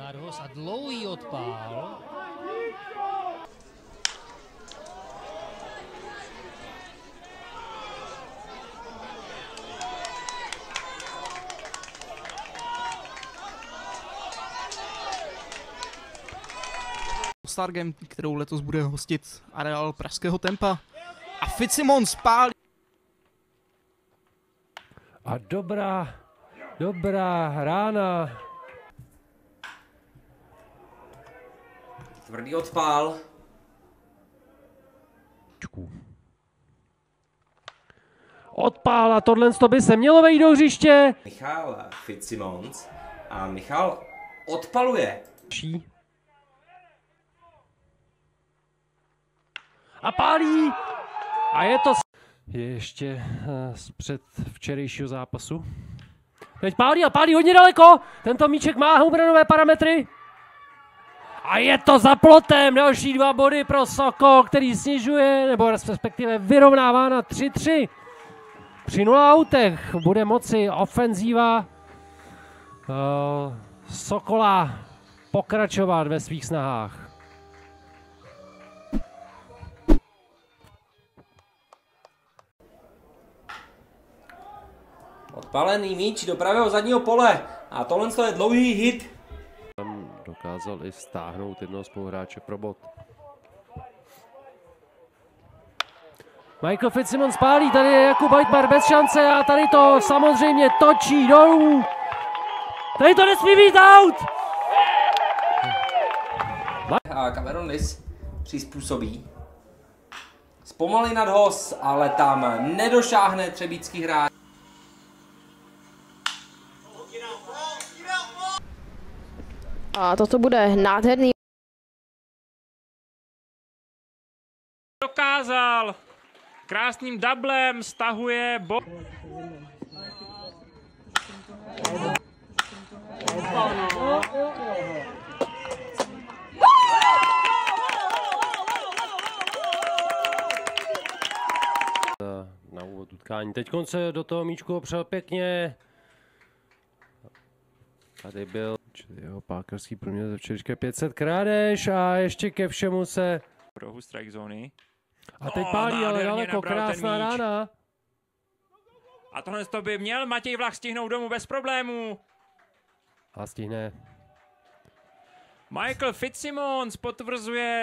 Darhos a dlouhý odpál. Star Game, kterou letos bude hostit areál pražského Tempa. A Fitzsimons pálí. A dobrá rána. Tvrdý odpál. Odpál a tohle by se mělo vejít do hřiště. Michal Fitzsimons a Michal odpaluje. A pálí. A je to... Je ještě z před včerejšího zápasu. Teď pálí a pálí hodně daleko. Tento míček má hubranové parametry. A je to za plotem. Další 2 body pro Sokol, který snižuje, nebo respektive vyrovnává na 3-3. Při 0 autech bude moci ofenzíva Sokola pokračovat ve svých snahách. Odpalený míč do pravého zadního pole. A tohle je dlouhý hit. Tam dokázal i stáhnout jednoho spoluhráče pro bod. Michael Fitzsimons pálí, tady je Jakub Heitmar bez šance a tady to samozřejmě točí dolů. Tady to nesmí být out! A Cameron Liss přizpůsobí. Zpomalí nadhoz, ale tam nedošáhne třebícký hráč. A toto bude nádherný. Dokázal! Krásným doublem stahuje bod. Na úvod utkání. Teď se do toho míčku opřel pěkně. Tady byl jeho pákarský průměr ze včerejšké 500 krádež a ještě ke všemu se... Rohu strike zóny. A teď pálí, ale daleko, krásná rána. A tohle by měl Matěj Vlach stihnout domů bez problémů. A stihne. Michael Fitzsimons potvrzuje